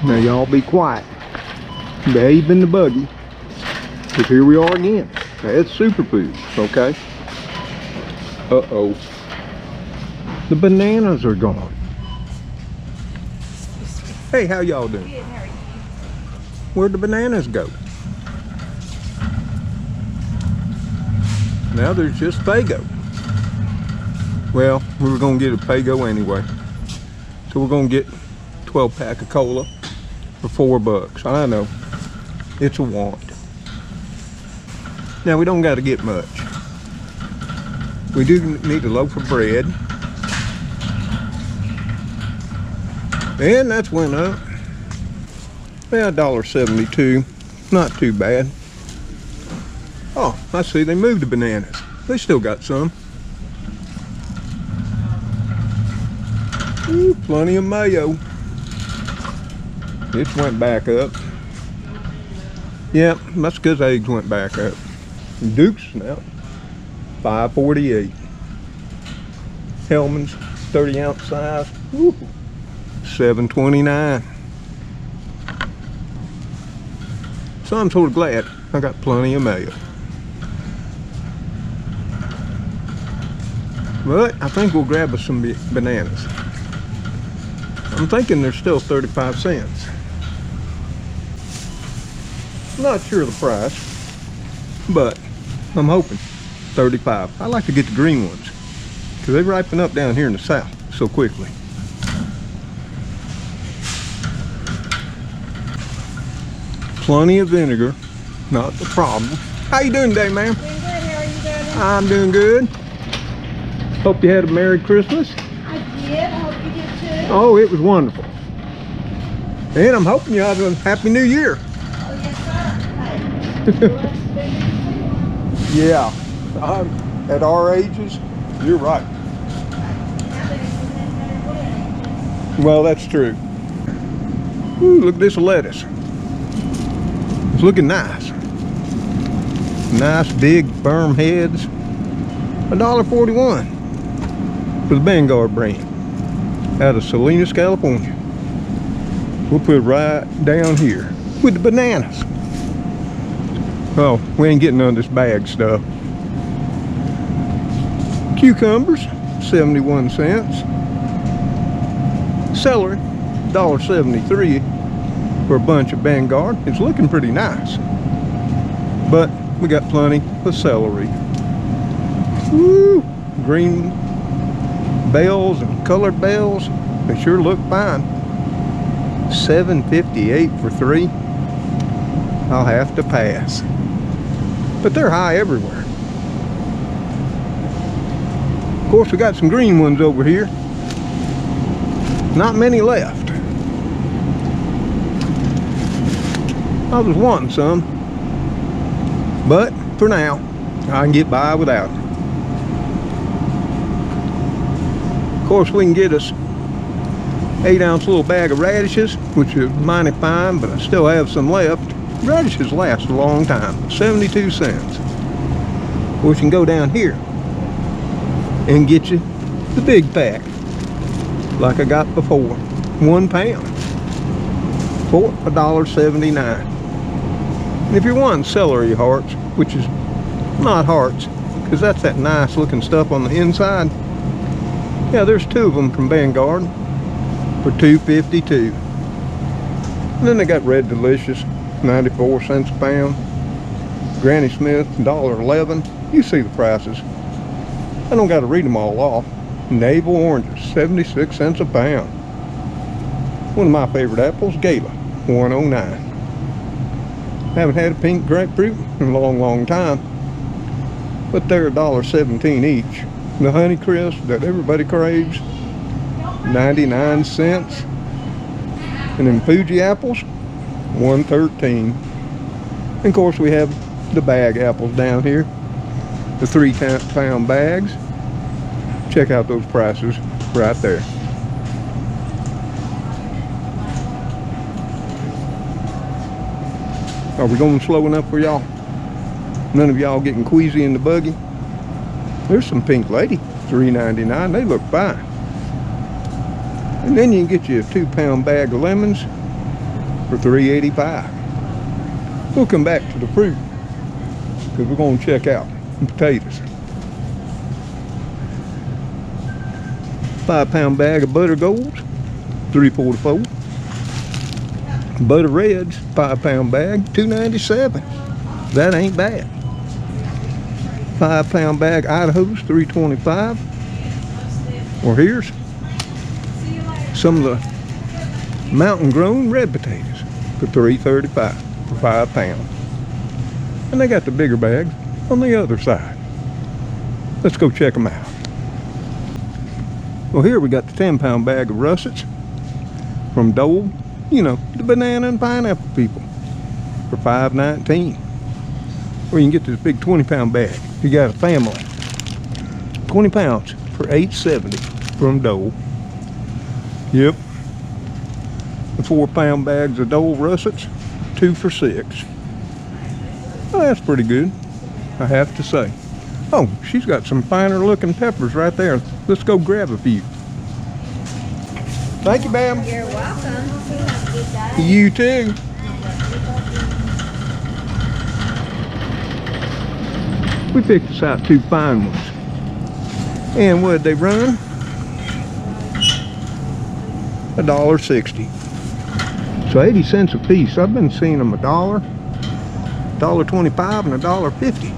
Now y'all be quiet. Babe in the buggy. Because here we are again. It's superfoods, okay? Uh-oh. The bananas are gone. Hey, how y'all doing? Good, how are you? Where'd the bananas go? Now there's just Faygo. Well, we were gonna get a Faygo anyway. So we're gonna get 12 pack of cola for $4. I know, it's a want. Now we don't gotta get much. We do need a loaf of bread. And that's went up. Yeah, $1.72, not too bad. Oh, I see they moved the bananas. They still got some. Ooh, plenty of mayo. It went back up. Yeah, that's because eggs went back up. Duke's now, $5.48. Hellman's, 30-ounce size, woo, $7.29. So I'm sort of glad I got plenty of mayo. But I think we'll grab us some bananas. I'm thinking they're still 35 cents. Not sure of the price, but I'm hoping 35. I like to get the green ones because they ripen up down here in the south so quickly. Plenty of vinegar, not the problem. How you doing today, ma'am? Doing good, how are you doing? I'm doing good. Hope you had a Merry Christmas. I did, I hope you did too. Oh, it was wonderful. And I'm hoping you have a Happy New Year. Oh, yes, sir. Yeah, at our ages, you're right. Well, that's true. Ooh, look at this lettuce. It's looking nice. Nice big firm heads. $1.41 for the Vanguard brand out of Salinas, California. We'll put it right down here with the bananas. Oh, we ain't getting none of this bag stuff. Cucumbers, 71 cents. Celery, $1.73 for a bunch of Vanguard. It's looking pretty nice. But we got plenty of celery. Woo! Green bells and colored bells. They sure look fine. $7.58 for 3. I'll have to pass. But they're high everywhere. Of course, we got some green ones over here. Not many left. I was wanting some, but for now, I can get by without it. Of course, we can get us 8-ounce little bag of radishes, which is mighty fine, but I still have some left. Radishes last a long time, 72 cents. We can go down here and get you the big pack, like I got before, 1 pound for $1.79. And if you're wanting celery hearts, which is not hearts, because that's that nice looking stuff on the inside, yeah, there's 2 of them from Vanguard for $2.52. And then they got Red Delicious, 94 cents a pound. Granny Smith, $1.11. You see the prices. I don't got to read them all off. Navel oranges, 76 cents a pound. One of my favorite apples, Galore, $1.09. Haven't had a pink grapefruit in a long time, but they're $1.17 each. The Honey Crisp that everybody craves, 99 cents. And then Fuji apples, $1.13. And of course we have the bag apples down here, the 3-pound bags. Check out those prices right there. Are we going slow enough for y'all? None of y'all getting queasy in the buggy? There's some Pink Lady, $3.99. They look fine. And then you can get you a 2-pound bag of lemons for $3.85. We'll come back to the fruit because we're going to check out the potatoes. 5-pound bag of butter golds, $3.44. Butter reds, 5-pound bag, $2.97. That ain't bad. 5-pound bag Idaho's, $3.25. Well, here's some of the mountain grown red potatoes for $3.35 for 5 pounds. And they got the bigger bags on the other side. Let's go check them out. Well, here we got the 10-pound bag of russets from Dole. You know, the banana and pineapple people for $5.19. Or you can get this big 20-pound bag if you got a family. 20 pounds for $8.70 from Dole. Yep. The 4-pound bags of Dole russets, 2 for $6. Well, that's pretty good, I have to say. Oh, she's got some finer looking peppers right there. Let's go grab a few. Thank you, ma'am. You're welcome. You too. We picked us out 2 fine ones. And what'd they run? $1.60. So 80 cents a piece. I've been seeing them $1, $1.25, and $1.50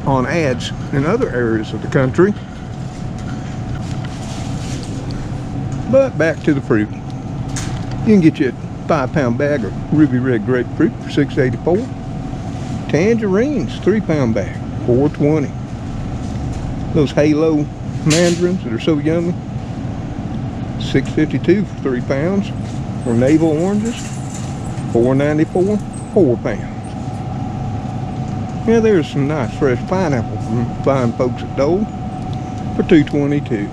on ads in other areas of the country. But back to the fruit. You can get you a 5-pound bag of ruby red grapefruit for $6.84. Tangerines, 3-pound bag, $4.20. Those Halo mandarins that are so yummy, $6.52 for 3 pounds. Or navel oranges, $4.94, 4 pounds. Yeah, there's some nice fresh pineapple from fine folks at Dole for $2.22.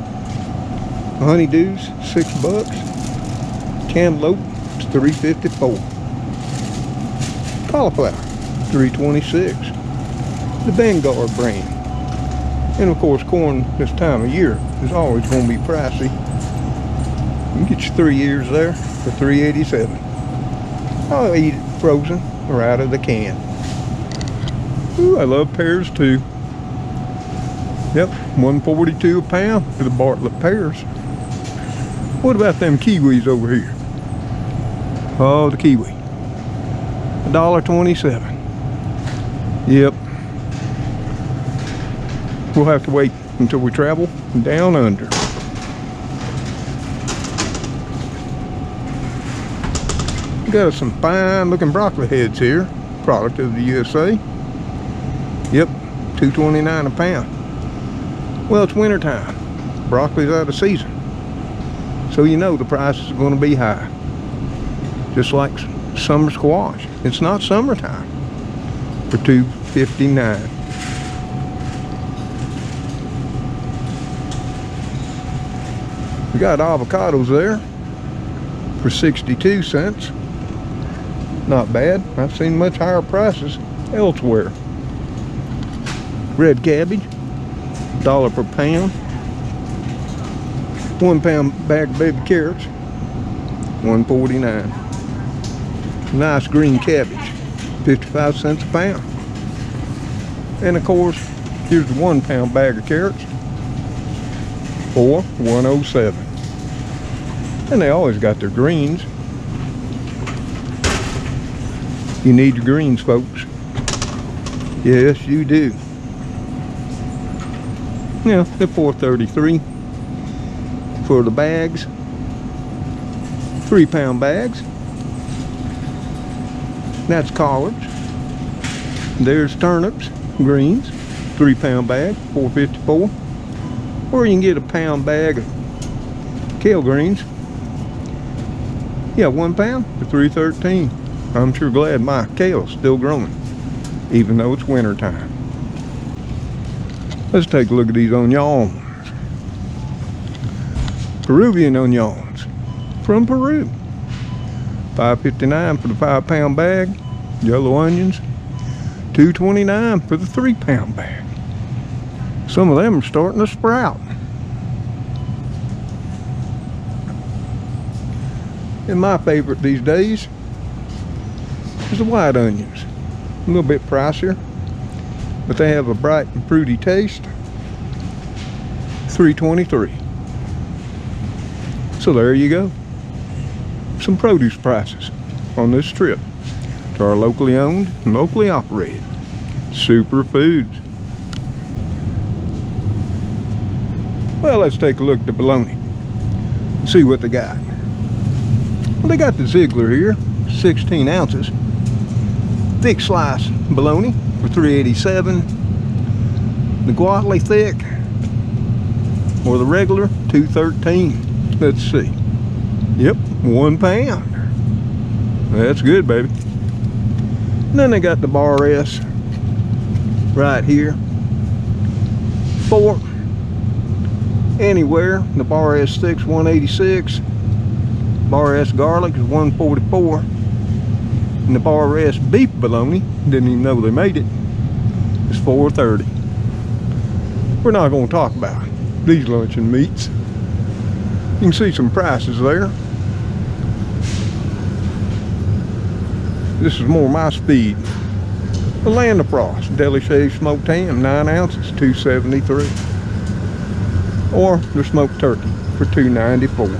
Honeydews, $6. Cantaloupe, it's $3.54. Cauliflower, $3.26. The Vanguard brand. And of course, corn this time of year is always going to be pricey. You can get you 3 ears there for $3.87. I'll eat it frozen or out of the can. Ooh, I love pears too. Yep, $1.42 a pound for the Bartlett pears. What about them kiwis over here? Oh, the kiwi. $1.27. Yep. We'll have to wait until we travel down under. Got some fine looking broccoli heads here, product of the USA. Yep, $2.29 a pound. Well, it's winter time. Broccoli's out of season, so you know the prices are going to be high. Just like summer squash. It's not summertime for $2.59. We got avocados there for 62 cents. Not bad. I've seen much higher prices elsewhere. Red cabbage, $1 per pound. 1-pound bag of baby carrots, $1.49. Nice green cabbage, 55 cents a pound. And of course, here's the 1-pound bag of carrots for $1.07. And they always got their greens. You need your greens, folks. Yes, you do. Yeah, they're $4.33 for the bags. 3-pound bags. That's collards. There's turnips, greens, 3-pound bag, $4.54. Or you can get a pound bag of kale greens. Yeah, 1 pound for $3.13. I'm sure glad my kale's still growing, even though it's winter time. Let's take a look at these onions. Peruvian onions from Peru. $5.59 for the 5-pound bag. Yellow onions, $2.29 for the 3-pound bag. Some of them are starting to sprout. And my favorite these days is the white onions. A little bit pricier, but they have a bright and fruity taste. $3.23. So there you go. Some produce prices on this trip to our locally owned and locally operated Super Foods. Well, let's take a look at the bologna and see what they got. Well, they got the Ziegler here, 16 ounces. Thick slice bologna for $3.87. The Guatley thick or the regular, $2.13. Let's see. Yep, 1 pound. That's good, baby. And then they got the Bar S right here. 4 anywhere. The Bar S thick's $1.86. Bar S garlic is $1.44. And the Bar S beef bologna, didn't even know they made it, is $4.30. We're not going to talk about these luncheon meats. You can see some prices there. This is more my speed. The Land of Frost Deli shaved smoked ham, 9 ounces, $2.73. Or the smoked turkey for $2.94.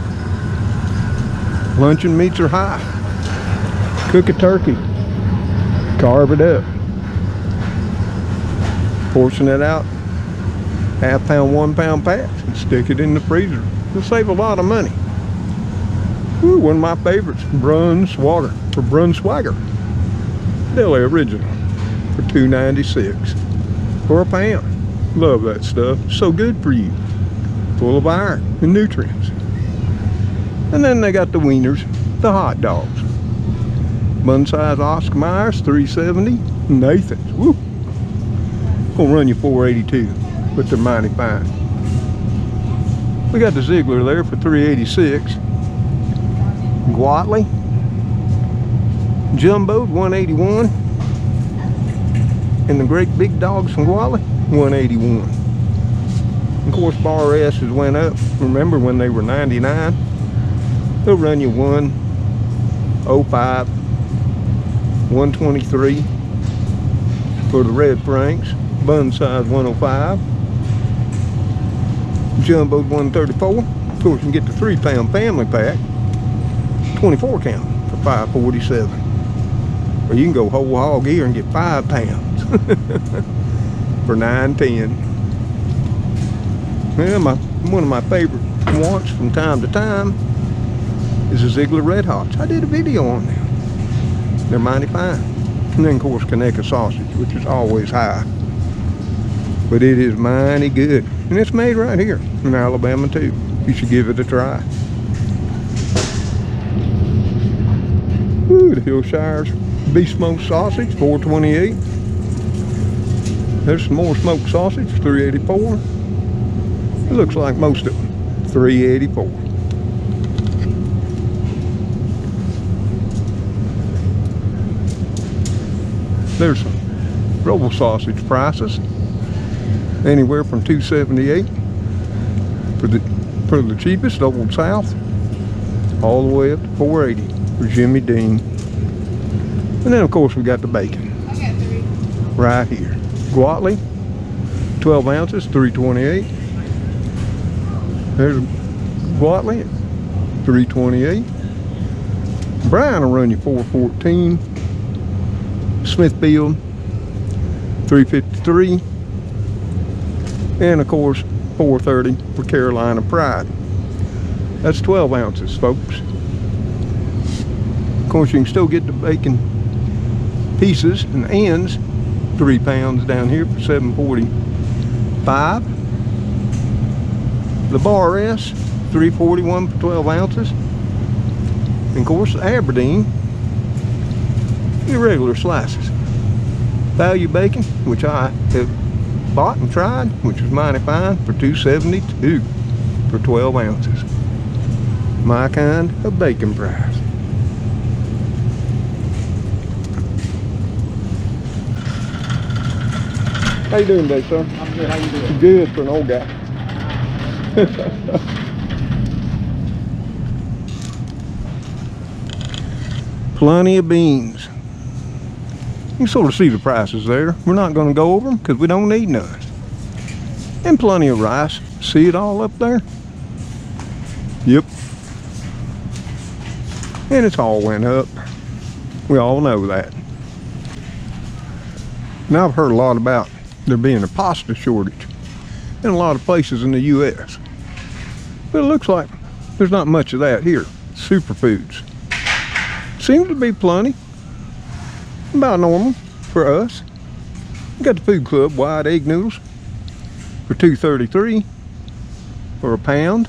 Luncheon meats are high. Cook a turkey, carve it up, portion it out, ½ pound, 1 pound packs, and stick it in the freezer. It'll save a lot of money. Ooh, one of my favorites, Brunswiger Deli Original for $2.96 for a pound. Love that stuff. So good for you. Full of iron and nutrients. And then they got the wieners, the hot dogs. Bun size Oscar Mayer's, $3.70. Nathan's, woo, gonna run you $4.82, but they're mighty fine. We got the Ziegler there for $3.86. Guatley Jumbo, $1.81. And the great big dogs from Guatley, $1.81. Of course, Bar S's went up. Remember when they were 99? They'll run you $1.05, $1.23 for the red franks. Bun size $1.05. Jumbo $1.34. Of course, you can get the 3 pound family pack, 24 count for $5.47. Or you can go whole hog here and get 5 pounds for $9.10. Well, one of my favorite wants from time to time is the Ziegler Red Hots. I did a video on them. They're mighty fine. And then, of course, Conecuh sausage, which is always high. But it is mighty good. And it's made right here in Alabama, too. You should give it a try. Ooh, the Hillshire's beef smoked sausage, $4.28. There's some more smoked sausage, $3.84. It looks like most of them, $3.84. There's some roll sausage prices, anywhere from $2.78 for the cheapest, Old South, all the way up to $4.80 for Jimmy Dean. And then, of course, we got the bacon right here. Guatley, 12 ounces, $3.28. There's Guatley at $3.28. Brian will run you $4.14. Smithfield, $3.53. And of course, $4.30 for Carolina Pride. That's 12 ounces, folks. Of course, you can still get the bacon pieces and ends, 3 pounds down here for $7.45. The Bar S, $3.41 for 12 ounces. And of course, Aberdeen, your regular slices. Value bacon, which I have bought and tried, which is mighty fine, for $2.72 for 12 ounces. My kind of bacon price. How you doing today, sir? I'm good. How you doing? Good for an old guy. Plenty of beans. You can sort of see the prices there. We're not going to go over them because we don't need none. And plenty of rice. See it all up there? Yep. And it's all went up. We all know that. Now I've heard a lot about there being a pasta shortage in a lot of places in the U.S. But it looks like there's not much of that here. Superfoods. Seems to be plenty. About normal for us. We got the Food Club wide egg noodles for $2.33 for a pound.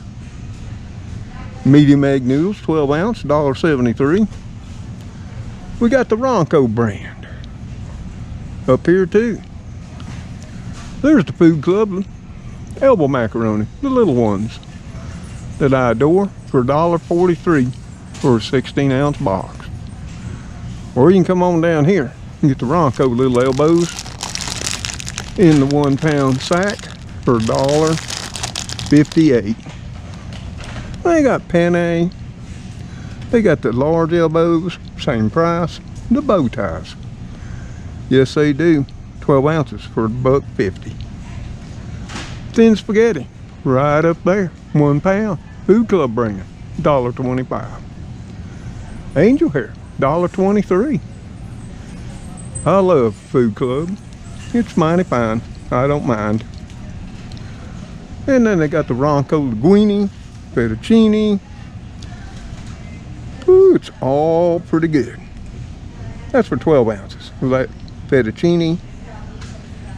Medium egg noodles, 12 ounce, $1.73. We got the Ronco brand up here too. There's the Food Club elbow macaroni, the little ones that I adore, for $1.43 for a 16 ounce box. Or you can come on down here and get the Ronco little elbows in the 1 pound sack for $1.58. They got penne. They got the large elbows, same price. The bow ties. Yes, they do. 12 ounces for $1.50. Thin spaghetti, right up there, 1 pound. Food Club brand, $1.25. Angel hair, $1.23. I love Food Club. It's mighty fine. I don't mind. And then they got the Ronco linguine, fettuccine. Ooh, it's all pretty good. That's for 12 ounces. That fettuccine,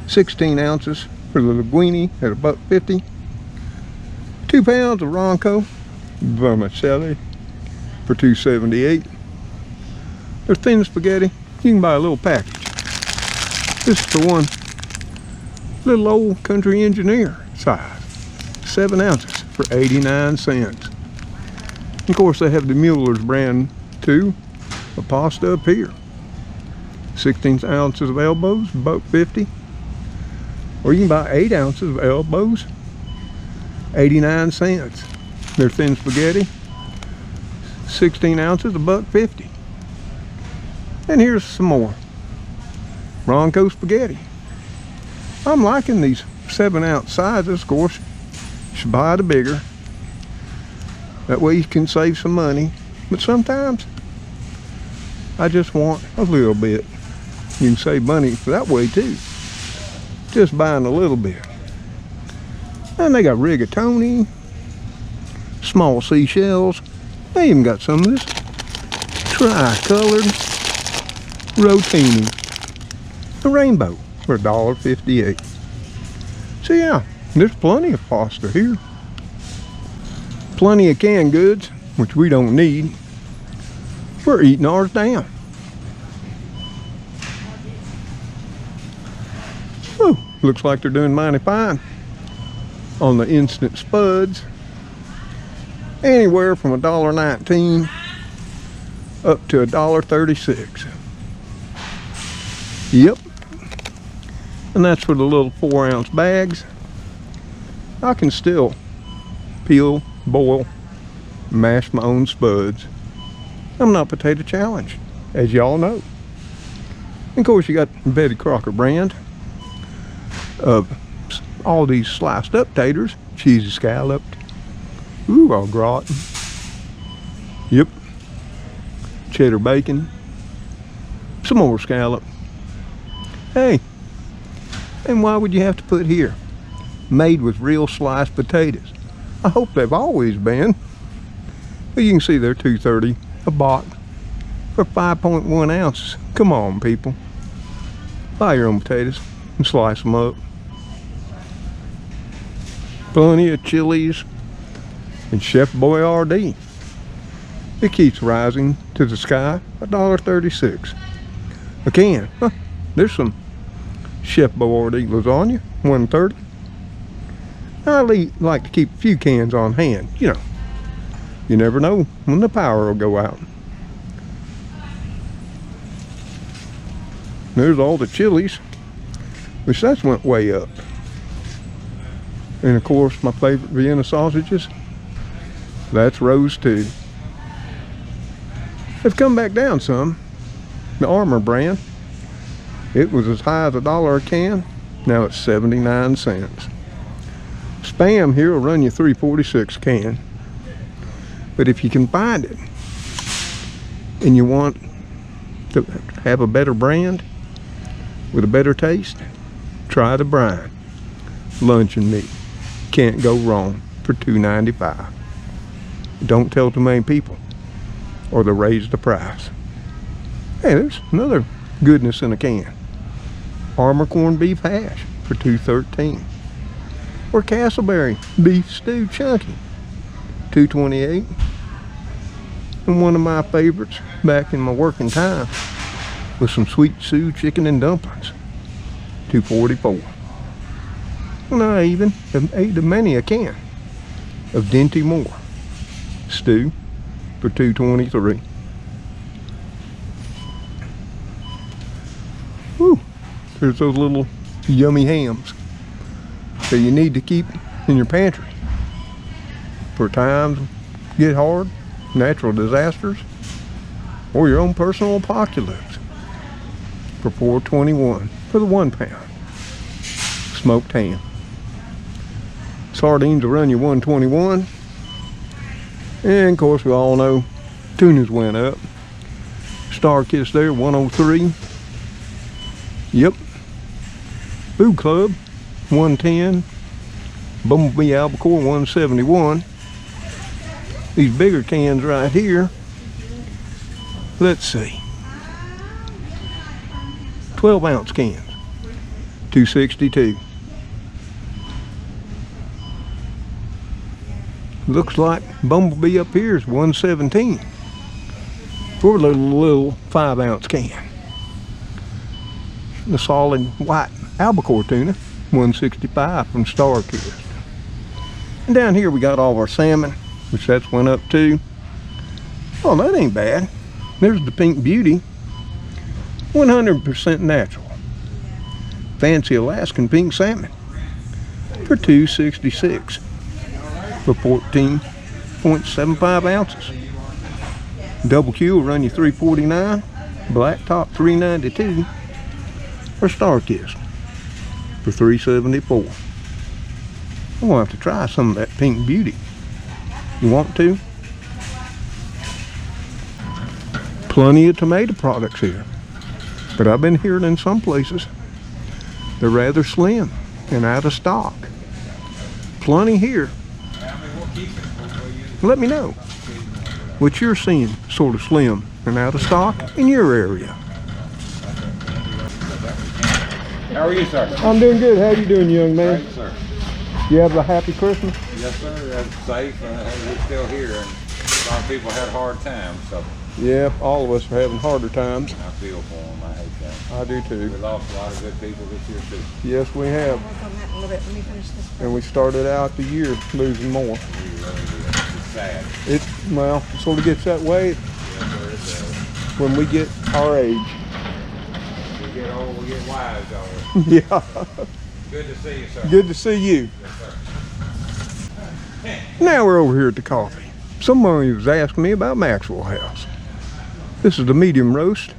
16 ounces for the linguine at $1.50. 2 pounds of Ronco vermicelli for $2.78. There's thin spaghetti. You can buy a little package. This is the one, little old country engineer size, 7 ounces for 89 cents. Of course, they have the Mueller's brand too, a pasta up here. 16 ounces of elbows, $1.50. Or you can buy 8 ounces of elbows, 89 cents. They're thin spaghetti, 16 ounces, $1.50. And here's some more Ronco spaghetti. I'm liking these 7 ounce sizes. Of course, you should buy the bigger. That way you can save some money. But sometimes I just want a little bit. You can save money that way too. Just buying a little bit. And they got rigatoni, small seashells. They even got some of this tri-colored rotini, the rainbow, for $1.58. So yeah, there's plenty of pasta here. Plenty of canned goods, which we don't need. We're eating ours down. Oh, looks like they're doing mighty fine on the instant spuds. Anywhere from $1.19 up to $1.36. Yep. And that's for the little 4 ounce bags. I can still peel, boil, mash my own spuds. I'm not potato challenged, as y'all know. And of course, you got Betty Crocker brand of all these sliced up taters, cheesy scalloped. Ooh, au gratin. Yep. Cheddar bacon. Some more scallop. Hey, and why would you have to put here, made with real sliced potatoes? I hope they've always been. But you can see they're $2.30 a box for 5.1 ounces. Come on, people. Buy your own potatoes and slice them up. Plenty of chilies and Chef Boyardee. It keeps rising to the sky, $1.36 a can. Huh, there's some Chef Boyardee lasagna, $1.30. I like to keep a few cans on hand. You know, you never know when the power will go out. There's all the chilies, which that's went way up. And of course, my favorite Vienna sausages, that's rose too. They've come back down some. The Armor brand. It was as high as $1 a can. Now it's 79 cents. Spam here will run you $3.46 a can. But if you can find it and you want to have a better brand with a better taste, try the brine. Luncheon meat. Can't go wrong for $2.95. Don't tell too many people or they'll raise the price. Hey, there's another goodness in a can. Armor corned beef hash for $2.13. Or Castleberry beef stew chunky, $2.28. And one of my favorites back in my working time was some Sweet Sioux chicken and dumplings, $2.44. And I even ate many a can of Dinty Moore stew for $2.23. Whew, there's those little yummy hams that you need to keep in your pantry for times get hard, natural disasters, or your own personal apocalypse for $4.21 for the 1 pound smoked ham. Sardines will run you $1.21. And of course we all know tunas went up. Star Kiss there, $1.03. Yep. Food Club, $1.10. Bumblebee Albacore, $1.71. These bigger cans right here, let's see, 12-ounce cans, $2.62. Looks like Bumblebee up here is $1.17 for a little 5-ounce can. The solid white albacore tuna, $1.65 from Star Kiss. And down here we got all of our salmon, which that's went up too. Oh, that ain't bad. There's the Pink Beauty, 100% natural. Fancy Alaskan pink salmon for $2.66 for 14.75 ounces. Double Q will run you $3.49. Black Top $3.92 for Star Kiss for $3.74. I'm gonna have to try some of that Pink Beauty. You want to? Plenty of tomato products here, but I've been hearing in some places they're rather slim and out of stock. Plenty here. Let me know what you're seeing sort of slim and out of stock in your area. How are you, sir? I'm doing good. How you doing, young man? Great, sir. You have a happy Christmas? Yes, sir. That's safe, and we're still here. And a lot of people had hard times, so Yep, all of us are having harder times. I feel for them. I hate that. I do too. We lost a lot of good people this year, too. Yes, we have. Work on that a little bit. Let me finish this. And we started out the year losing more. We really did. It's sad. It sort of gets that way Yes, sir. It does. when we get our age. We get old, we get wise, y'all. Yeah. Good to see you, sir. Good to see you. Yes, sir. Now we're over here at the coffee. Somebody was asking me about Maxwell House. This is the medium roast,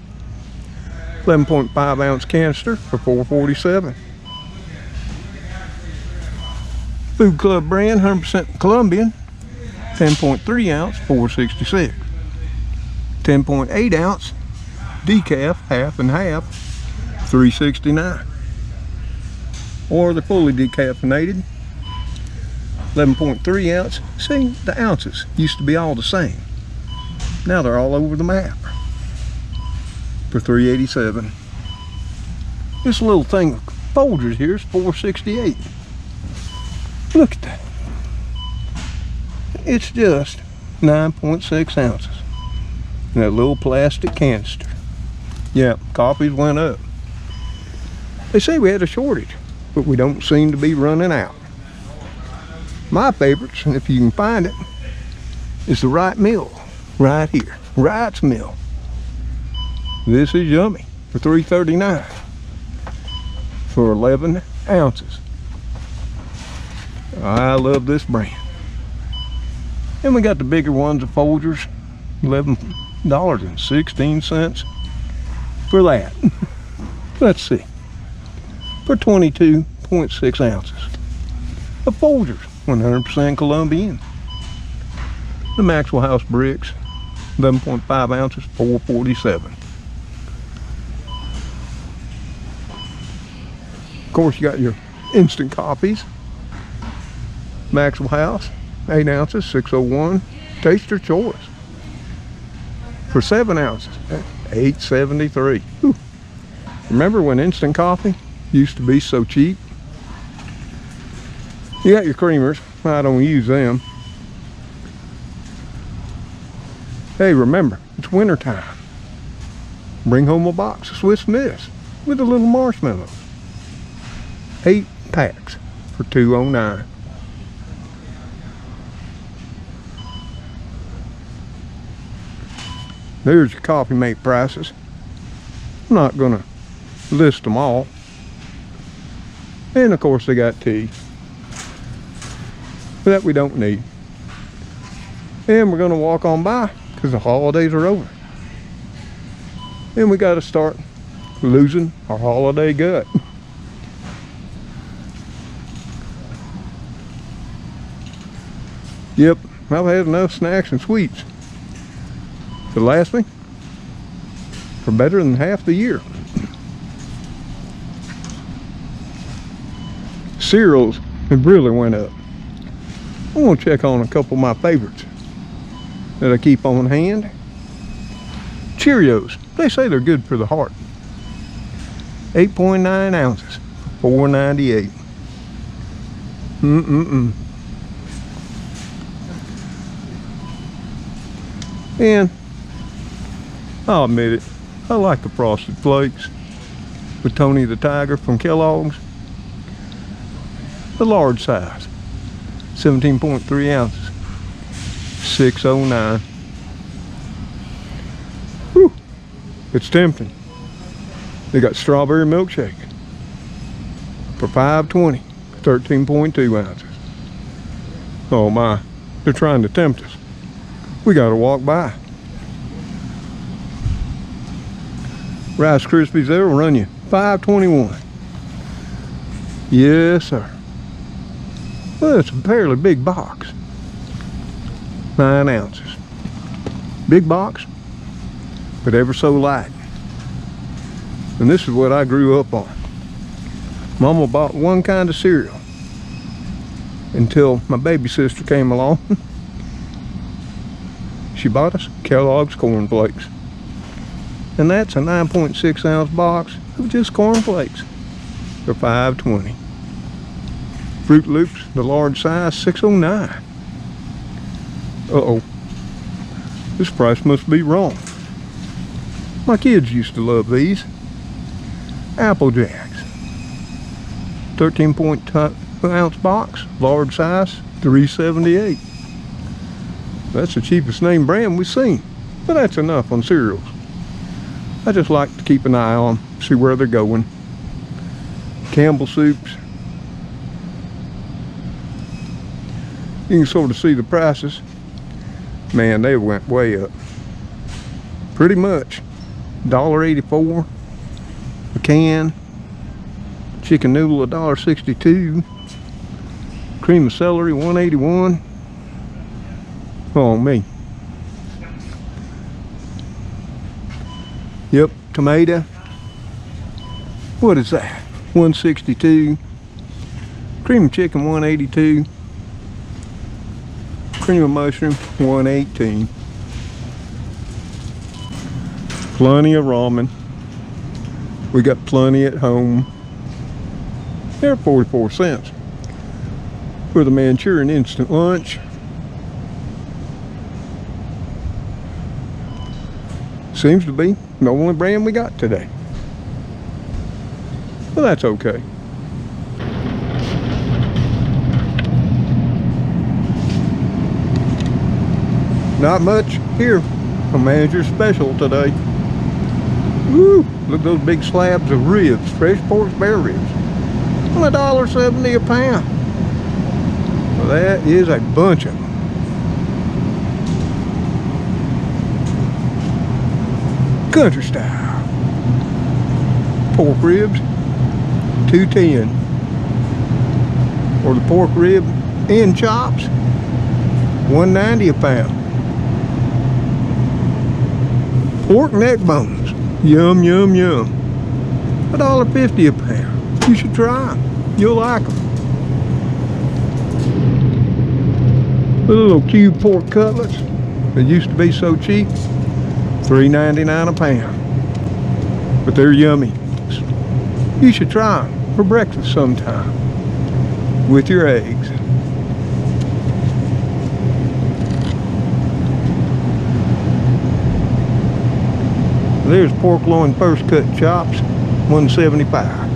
11.5 ounce canister for $4.47. Food Club brand, 100% Colombian, 10.3 ounce, $4.66. 10.8 ounce decaf, half and half, $3.69. Or the fully decaffeinated, 11.3 ounce. See, the ounces used to be all the same. Now they're all over the map for $3.87. This little thing of Folgers here is $4.68. Look at that. It's just 9.6 ounces in that little plastic canister. Yeah, coffees went up. They say we had a shortage, but we don't seem to be running out. My favorites, and if you can find it, is the Wright Mill right here. Wright's Mill. This is yummy for $3.39 for 11 ounces. I love this brand. And we got the bigger ones of Folgers, 11 $2.16 for that. Let's see. For 22.6 ounces of Folgers, 100% Colombian. The Maxwell House bricks, 11.5 ounces, $4.47. Of course, you got your instant coffees. Maxwell House, 8 ounces, $6.01. Taste your choice. For 7 ounces, $8.73. Whew. Remember when instant coffee used to be so cheap? You got your creamers. I don't use them. Hey, remember, it's winter time. Bring home a box of Swiss Miss with a little marshmallows. 8 packs for $2.09. There's your coffee mate prices. I'm not gonna list them all. And of course they got tea. That we don't need. And we're gonna walk on by because the holidays are over. And we gotta start losing our holiday gut. Yep, I've had enough snacks and sweets to last me for better than half the year. Cereals have really went up. I want to check on a couple of my favorites that I keep on hand. Cheerios, they say they're good for the heart. 8.9 ounces, $4.98. And I'll admit it, I like the Frosted Flakes with Tony the Tiger from Kellogg's. The large size, 17.3 ounces, $6.09. Whew, it's tempting. They got strawberry milkshake for $5.20, 13.2 ounces. Oh my, they're trying to tempt us. We gotta walk by. Rice Krispies, they'll run you $5.21. Yes, sir. Well, it's a fairly big box. 9 ounces. Big box, but ever so light. And this is what I grew up on. Mama bought one kind of cereal until my baby sister came along. She bought us Kellogg's Corn Flakes. And that's a 9.6 ounce box of just corn flakes for $5.20. Fruit Loops, the large size, $6.09. Uh-oh. This price must be wrong. My kids used to love these. Apple Jacks. 13.2 ounce box, large size, $3.78. That's the cheapest name brand we've seen. But that's enough on cereals. I just like to keep an eye on them, see where they're going. Campbell Soups. You can sort of see the prices. Man, they went way up. Pretty much. $1.84 a can. Chicken noodle, $1.62. Cream of celery, $1.81. Oh, me. Yep, tomato. What is that? $1.62. Cream of chicken, $1.82. Cream of mushroom, $1.18. Plenty of ramen. We got plenty at home. They're 44 cents for the Manchurian instant lunch. Seems to be the only brand we got today. Well, that's okay. Not much here. A manager's special today. Woo! Look at those big slabs of ribs, fresh pork spare ribs. Well, $1.70 a pound. Well, that is a bunch of them. country style. Pork ribs, $2.10. Or the pork rib end chops, $1.90 a pound. Pork neck bones, yum, yum, yum. $1.50 a pound. You should try them. You'll like them. The little cube pork cutlets that used to be so cheap, $3.99 a pound. But they're yummy. You should try them for breakfast sometime with your eggs. There's pork loin first cut chops, $1.75.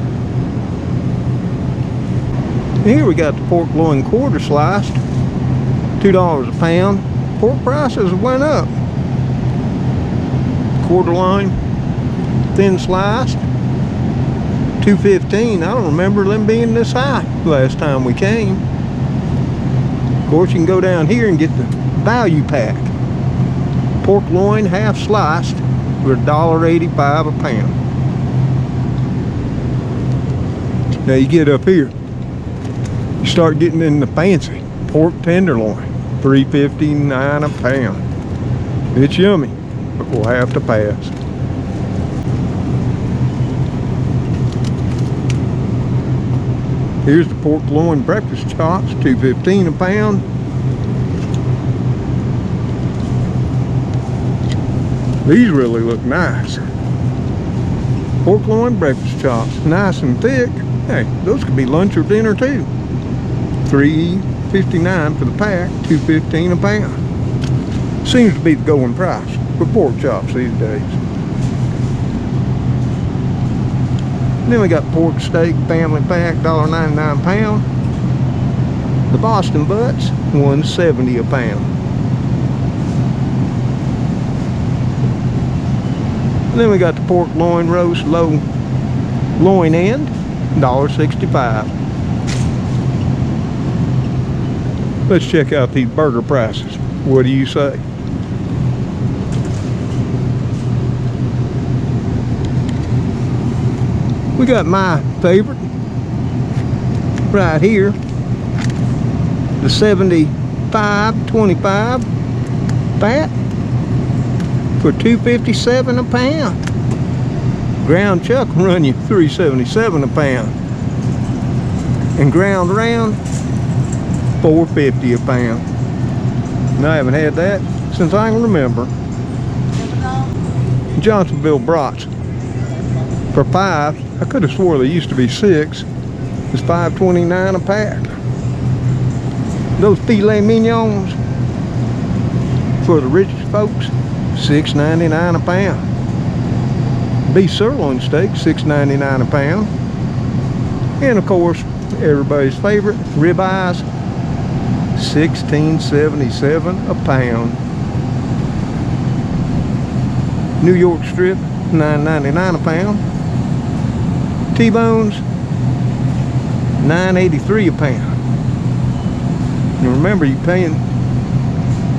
Here we got the pork loin quarter sliced, $2 a pound. Pork prices went up. Quarter loin, thin sliced, $2.15. I don't remember them being this high last time we came. Of course, you can go down here and get the value pack. Pork loin half sliced for $1.85 a pound. Now you get up here, you start getting in the fancy pork tenderloin, $3.59 a pound. It's yummy, but we'll have to pass. Here's the pork loin breakfast chops, $2.15 a pound. These really look nice. Pork loin breakfast chops, nice and thick. Hey, those could be lunch or dinner too. $3.59 for the pack, $2.15 a pound. Seems to be the going price for pork chops these days. And then we got pork steak family pack, $1.99 a pound. The Boston butts, $1.70 a pound. And then we got the pork loin roast low loin end, $1.65. Let's check out these burger prices. What do you say? We got my favorite right here, the 75/25 fat for $2.57 a pound. Ground chuck will run you $3.77 a pound, and ground round $4.50 a pound. And I haven't had that since I can remember. Johnsonville brats for $5. I could have swore they used to be $6. It's $5.29 a pack. Those filet mignons for the richest folks, $6.99 a pound. Beef sirloin steak, $6.99 a pound. And of course, everybody's favorite, ribeyes, $16.77 a pound. New York strip, $9.99 a pound. T-bones, $9.83 a pound. And remember, you're paying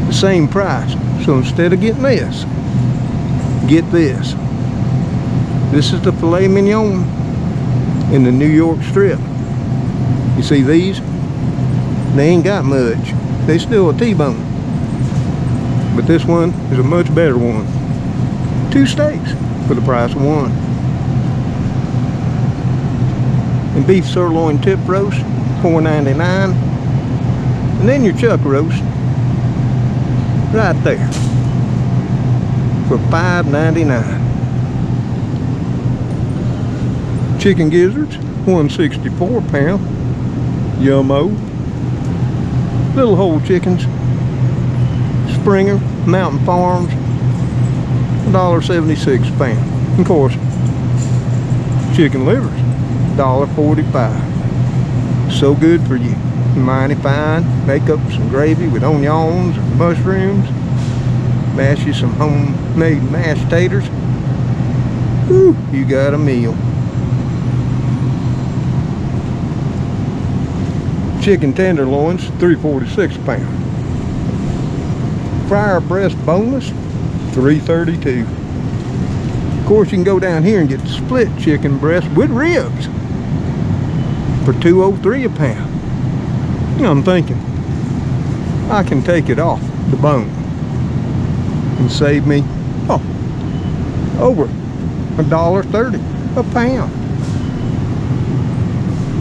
the same price. So instead of getting this, get this. This is the filet mignon in the New York strip. You see these? They ain't got much. They still a T-bone. But this one is a much better one. 2 steaks for the price of 1. And beef sirloin tip roast, $4.99. And then your chuck roast, right there, for $5.99. Chicken gizzards, $1.64 a pound. Yummo. Little whole chickens, Springer, Mountain Farms, $1.76 a pound. And of course, chicken livers, $1.45. So good for you. Mighty fine. Make up some gravy with onions and mushrooms. Mash you some homemade mashed taters. Whew, you got a meal. Chicken tenderloins, $3.46 a pound. Fryer breast boneless, $3.32. Of course, you can go down here and get split chicken breast with ribs for $2.03 a pound. And I'm thinking, I can take it off the bone and save me, over $1.30 a pound.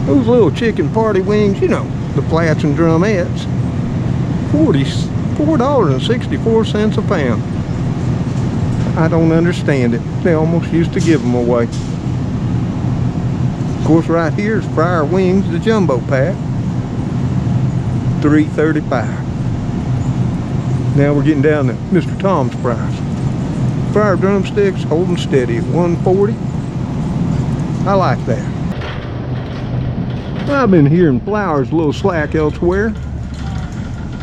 Those little chicken party wings, you know, the flats and drumettes, $44.64 a pound. I don't understand it. They almost used to give them away. Of course, right here is fryer wings, the jumbo pack, $3.35. Now we're getting down to Mr. Tom's price. Fryer drumsticks holding steady at $1.40. I like that. I've been hearing flour's a little slack elsewhere.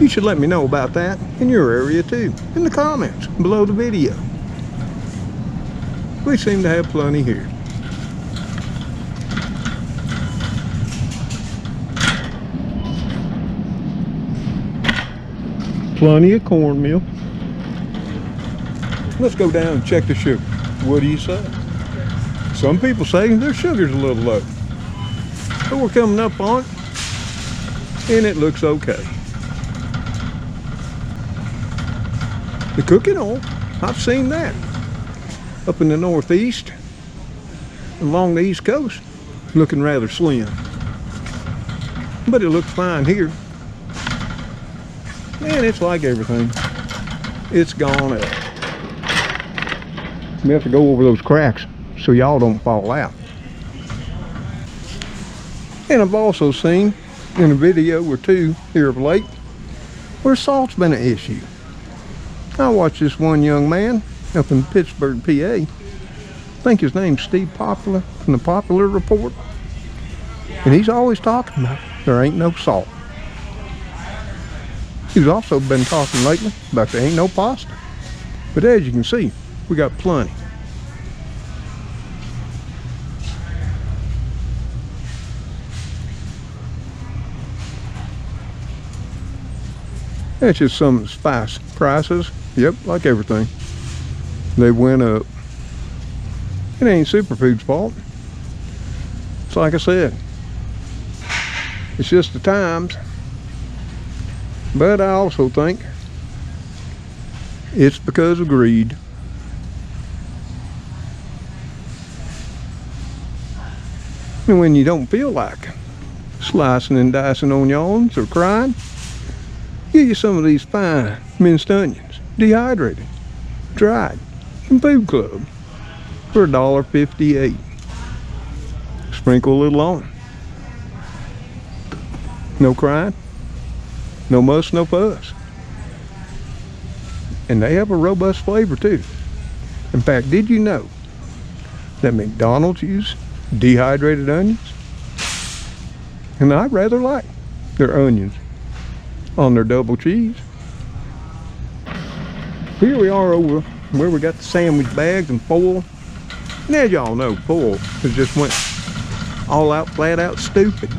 You should let me know about that in your area too, in the comments below the video. We seem to have plenty here. Plenty of cornmeal. Let's go down and check the sugar. What do you say? Some people say their sugar's a little low. But we're coming up on it, and it looks okay. The cooking oil, I've seen that. Up in the northeast, along the east coast, looking rather slim. But it looks fine here. And it's like everything. It's gone up. We have to go over those cracks so y'all don't fall out. And I've also seen in a video or two here of late where salt's been an issue. I watched this one young man up in Pittsburgh, PA. I think his name's Steve Popular from the Popular Report. And he's always talking about there ain't no salt. He's also been talking lately about there ain't no pasta. But as you can see, we got plenty. That's just some of the spice prices. Yep, like everything. They went up. It ain't Superfood's fault. It's like I said. It's just the times. But I also think it's because of greed. And when you don't feel like slicing and dicing onions or crying, give you some of these fine minced onions, dehydrated, dried, from Food Club for $1.58. Sprinkle a little on. No crying, no muss, no fuss. And they have a robust flavor too. In fact, did you know that McDonald's use dehydrated onions? And I rather like their onions on their double cheese. Here we are over where we got the sandwich bags and foil. And as y'all know, foil has just went all out, flat out stupid.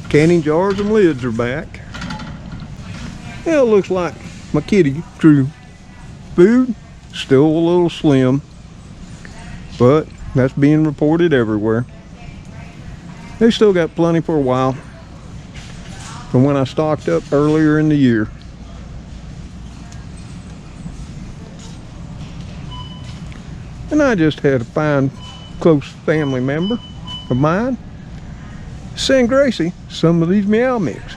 Canning jars and lids are back. Well, it looks like my kitty drew food, still a little slim, but that's being reported everywhere. They still got plenty for a while from when I stocked up earlier in the year. And I just had a fine, close family member of mine send Gracie some of these Meow Mix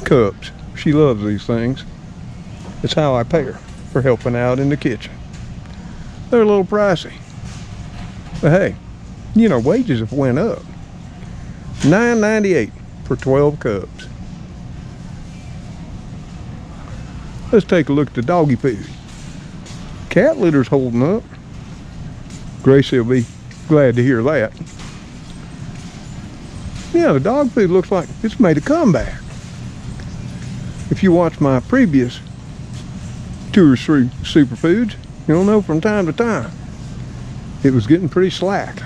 cups. She loves these things. It's how I pay her for helping out in the kitchen. They're a little pricey, but hey, you know, wages have went up. $9.98 for 12 cups. Let's take a look at the doggy food. Cat litter's holding up. Gracie will be glad to hear that. Yeah, the dog food looks like it's made a comeback. If you watch my previous tours through superfoods, you'll know from time to time it was getting pretty slack.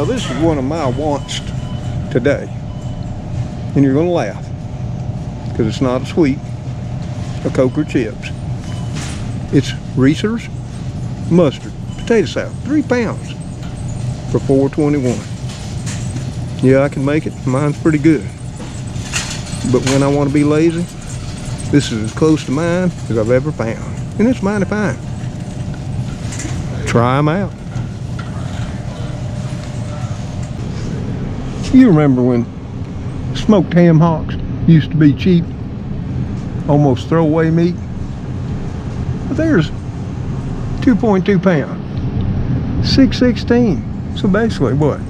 Now this is one of my wants today. And you're gonna laugh, because it's not a sweet, a Coke or chips. It's Reese's mustard potato salad, 3 pounds for $4.21. Yeah, I can make it. Mine's pretty good. But when I want to be lazy, this is as close to mine as I've ever found. And it's mighty fine. Try them out. You remember when smoked ham hocks used to be cheap, almost throwaway meat? But there's 2.2 pound, $6.16. So basically what?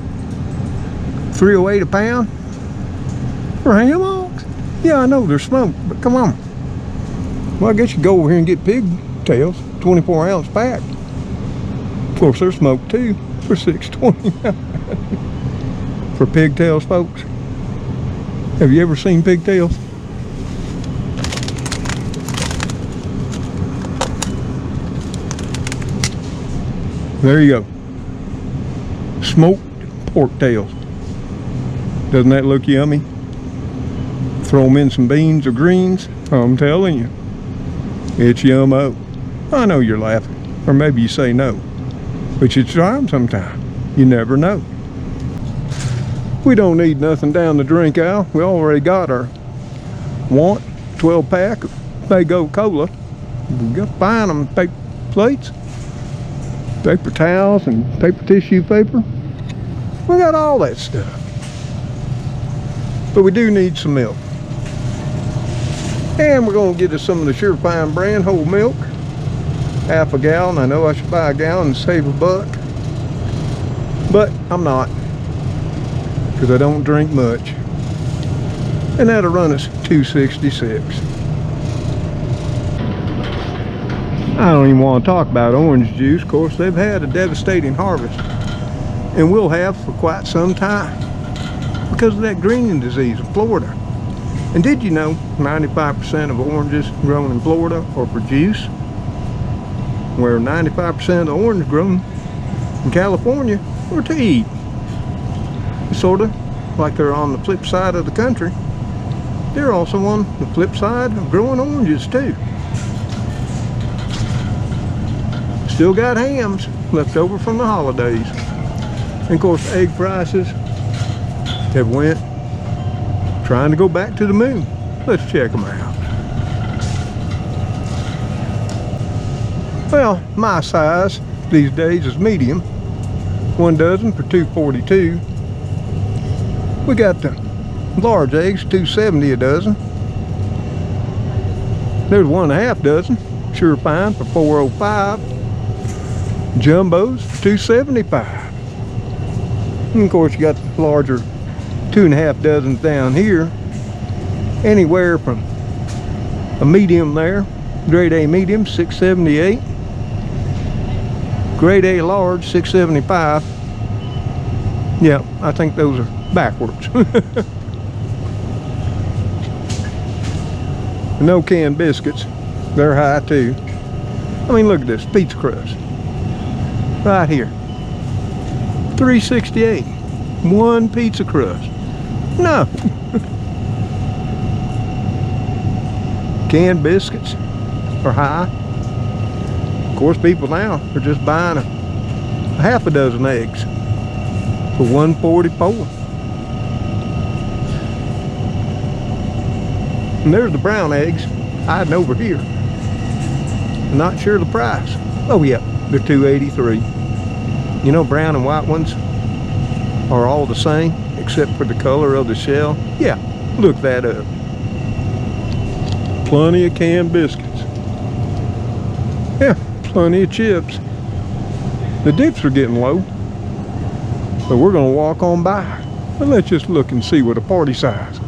$3.08 a pound for ham hocks? Yeah, I know they're smoked, but come on. Well, I guess you go over here and get pigtails, 24-ounce pack. Of course, they're smoked too for $6.29. For pigtails, folks. Have you ever seen pigtails? There you go. Smoked pork tails. Doesn't that look yummy? Throw them in some beans or greens. I'm telling you, it's yummo. I know you're laughing, or maybe you say no, but you try them sometime. You never know. We don't need nothing down the drink aisle. We already got our 12-pack of Fago Cola. We got buying them paper plates, paper towels, and paper tissue paper. We got all that stuff. But we do need some milk. And we're gonna get us some of the Surefine brand whole milk. Half a gallon. I know I should buy a gallon and save $1, but I'm not, because I don't drink much. And that'll run us $2.66. I don't even want to talk about orange juice. Of course, they've had a devastating harvest, and will have for quite some time, because of that greening disease in Florida. And did you know 95% of oranges grown in Florida are for juice, where 95% of the orange grown in California are to eat? It's sort of like they're on the flip side of the country. They're also on the flip side of growing oranges too. Still got hams left over from the holidays. And of course, egg prices have went trying to go back to the moon. Let's check them out. Well, my size these days is medium. 1 dozen for $2.42. We got the large eggs, $2.70 a dozen. There's 1.5 dozen, Surefine for $4.05. Jumbos for $2.75. And of course, you got the larger 2.5 dozens down here. Anywhere from a medium there, grade A medium, $6.78. Grade A large, $6.75. Yeah, I think those are backwards. No canned biscuits. They're high too. I mean, look at this pizza crust. Right here. $3.68. 1 pizza crust. No. Canned biscuits are high. Of course, people now are just buying a half a dozen eggs for $1.44. And there's the brown eggs hiding over here. I'm not sure the price. Oh yeah, they're $2.83. You know, brown and white ones are all the same except for the color of the shell. Yeah, look that up. Plenty of canned biscuits. Yeah, plenty of chips. The dips are getting low, but we're gonna walk on by. But let's just look and see what a party size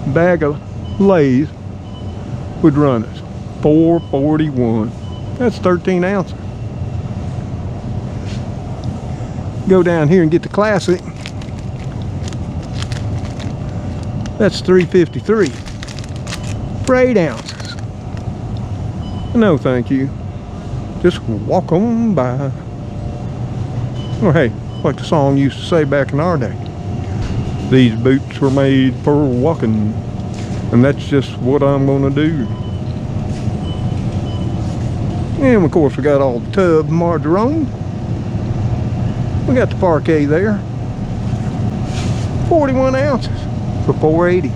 bag of Lay's would run us. $4.41. That's 13 ounces. Go down here and get the classic. That's $3.53 for 8 ounces. No, thank you. Just walk on by. Oh, hey, like the song used to say back in our day. These boots were made for walking, and that's just what I'm gonna do. And of course we got all the tub margarine. We got the parquet there. 41 ounces for $4.80.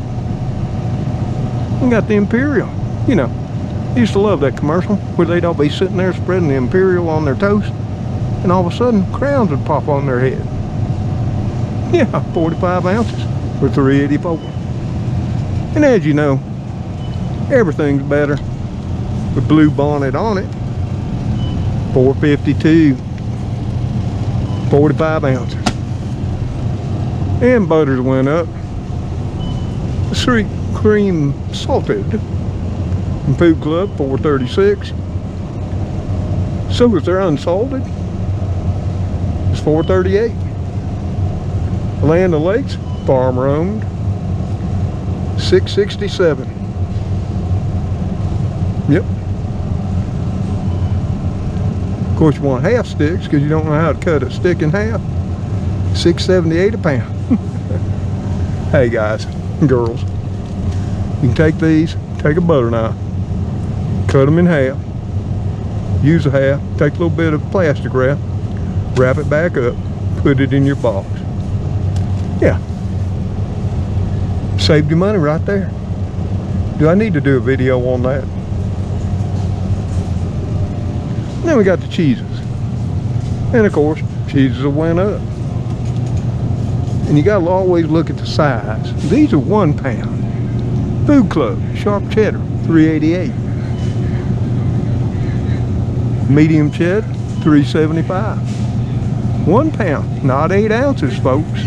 We got the Imperial. You know, I used to love that commercial where they'd all be sitting there spreading the Imperial on their toast, and all of a sudden crowns would pop on their head. Yeah, 45 ounces for $3.84. And as you know, everything's better with Blue Bonnet on it. $4.52. 45 ounces. And butters went up. Sweet cream salted from Food Club, $4.36. So is their unsalted. It's $4.38. Land O'Lakes, farmer owned, $6.67. Yep. Of course you want half sticks because you don't know how to cut a stick in half. $6.78 a pound. Hey guys and girls, you can take these, take a butter knife, cut them in half, use a half, take a little bit of plastic wrap it back up, put it in your box. Yeah, saved you money right there. Do I need to do a video on that? Then we got the cheeses, and of course cheeses went up. And you gotta always look at the size. These are 1 pound. Food Club sharp cheddar, $3.88. Medium cheddar, $3.75. 1 pound, not 8 ounces, folks.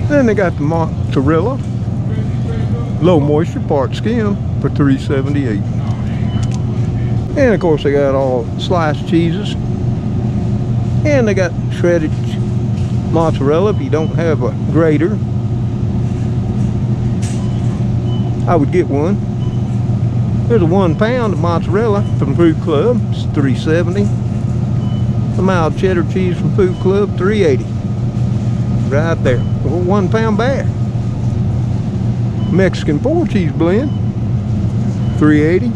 Then they got the mozzarella, low moisture, part skim, for $3.78. And of course they got all sliced cheeses. And they got shredded mozzarella if you don't have a grater. I would get one. There's a 1 pound of mozzarella from Food Club, it's $3.70. The mild cheddar cheese from Food Club, $3.80. Right there, a 1 pound bag. Mexican 4 cheese blend, $3.80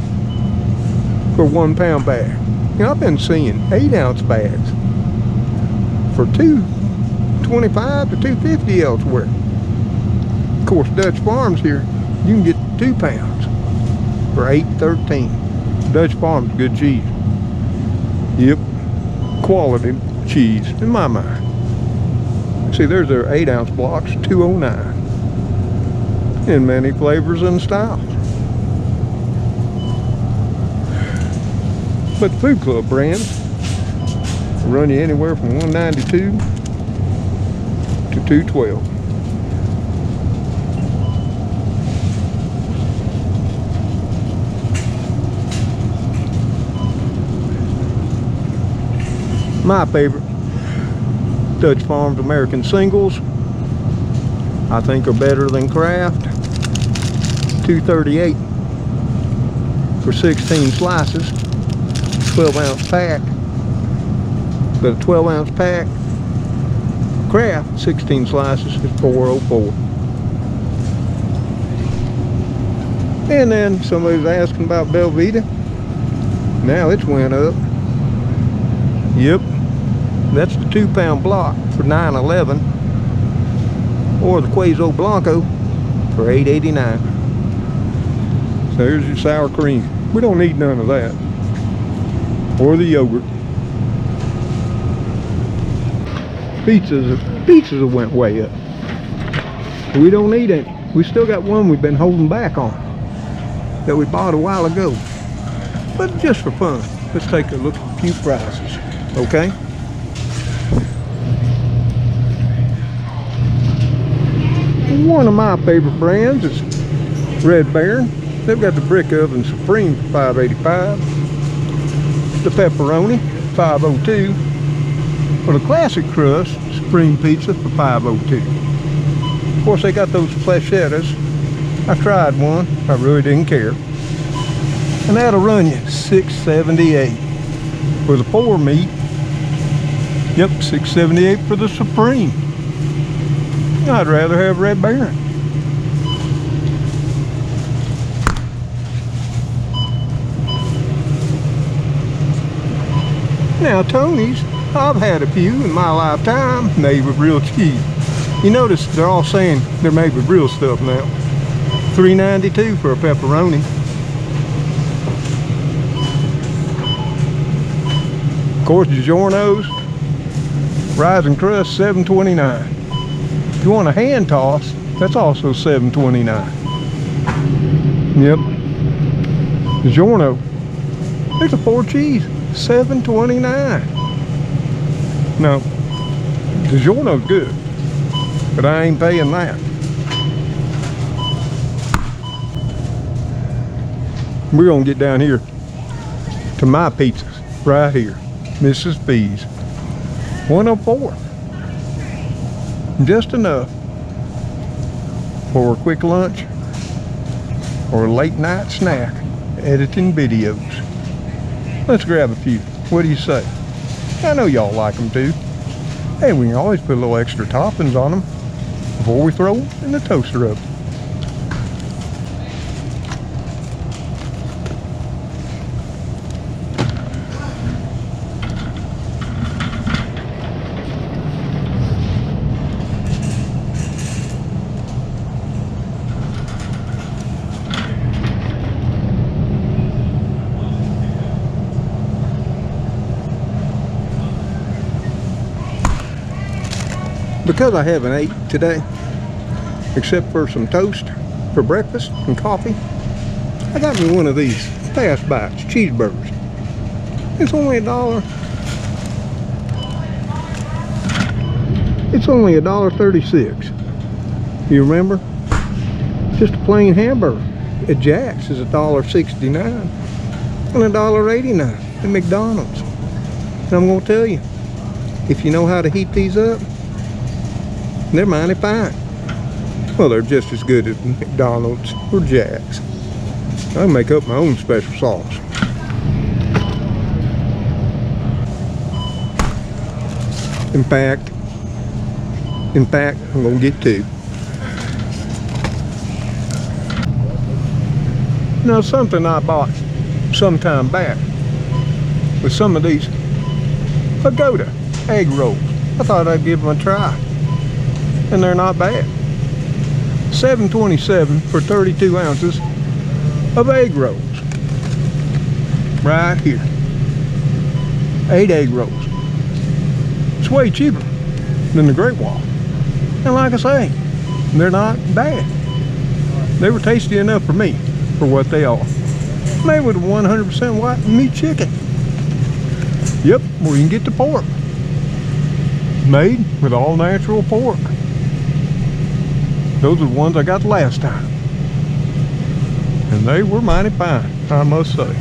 for 1 pound bag. You know, I've been seeing 8 ounce bags for $2.25 to $2.50 elsewhere. Of course, Dutch Farms here, you can get 2 pounds for $8.13. Dutch Farms, good cheese. Yep, quality cheese in my mind. See, there's their 8 ounce blocks, $2.09. In many flavors and styles. But the Food Club brands run you anywhere from $1.92 to $2.12. My favorite, Dutch Farms American Singles, I think are better than Kraft. $2.38 for 16 slices, 12 ounce pack. But a 12 ounce pack, Kraft 16 slices is $4.04. And then somebody was asking about Belvita. Now it's went up. Yep, that's the 2 pound block for $9.11, or the Queso Blanco for $8.89. So there's your sour cream. We don't need none of that. Or the yogurt. Pizzas went way up. We don't need any. We still got one we've been holding back on that we bought a while ago. But just for fun, let's take a look at a few prices, okay? One of my favorite brands is Red Baron. They've got the brick oven supreme for $5.85. The pepperoni, $5.02. For the classic crust supreme pizza for $5.02. Of course, they got those flechettas. I tried one. I really didn't care. And that'll run you $6.78. for the 4 meat. Yep, $6.78 for the Supreme. I'd rather have Red Baron. Now Tony's, I've had a few in my lifetime, made with real cheese. You notice they're all saying they're made with real stuff now. $3.92 for a pepperoni. Of course, DiGiorno's, Rising Crust, $7.29. If you want a hand toss, that's also $7.29. Yep. DiGiorno, there's a 4 cheese, $7.29. Now, DiGiorno's good, but I ain't paying that. We're gonna get down here to my pizzas, right here, Mrs. B's, 104. Just enough for a quick lunch or a late night snack, editing videos. Let's grab a few. What do you say? I know y'all like them too. Hey, we can always put a little extra toppings on them before we throw them in the toaster oven. Because I haven't ate today, except for some toast for breakfast and coffee, I got me one of these Fast Bites cheeseburgers. It's only $1. It's only $1.36. You remember? Just a plain hamburger at Jack's is $1.69 and $1.89 at McDonald's. And I'm gonna tell you, if you know how to heat these up, they're mighty fine. Well, they're just as good as McDonald's or Jack's. I make up my own special sauce. In fact, I'm gonna get 2. Now, something I bought some time back was some of these Pagoda egg rolls. I thought I'd give them a try. And they're not bad. $7.27 for 32 ounces of egg rolls. Right here. 8 egg rolls. It's way cheaper than the Great Wall. And like I say, they're not bad. They were tasty enough for me, for what they are. Made with a 100% white meat chicken. Yep, where you can get the pork. Made with all natural pork. Those are the ones I got last time. And they were mighty fine, I must say.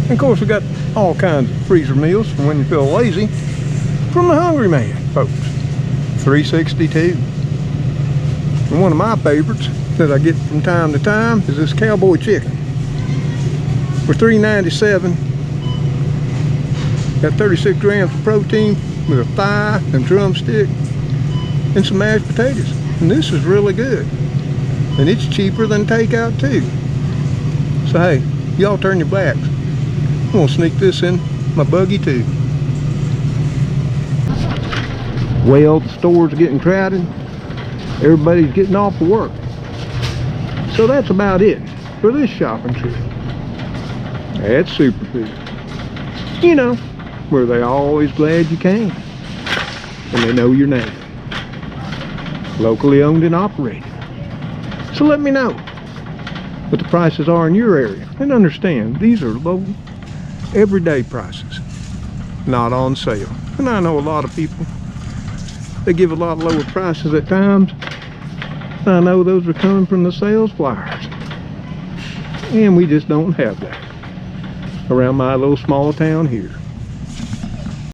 And of course, we got all kinds of freezer meals for when you feel lazy from the Hungry Man, folks. $3.62. And one of my favorites that I get from time to time is this cowboy chicken. For $3.97. Got 36 grams of protein with a thigh and drumstick and some mashed potatoes. And this is really good. And it's cheaper than takeout too. So hey, y'all turn your backs. I'm gonna sneak this in my buggy too. Well, the store's getting crowded. Everybody's getting off of work. So that's about it for this shopping trip. At Superfood. You know, where they're always glad you came. And they know your name. Locally owned and operated. So let me know what the prices are in your area. And understand, these are low, everyday prices. Not on sale. And I know a lot of people, they give a lot lower prices at times. I know those are coming from the sales flyers. And we just don't have that around my little small town here.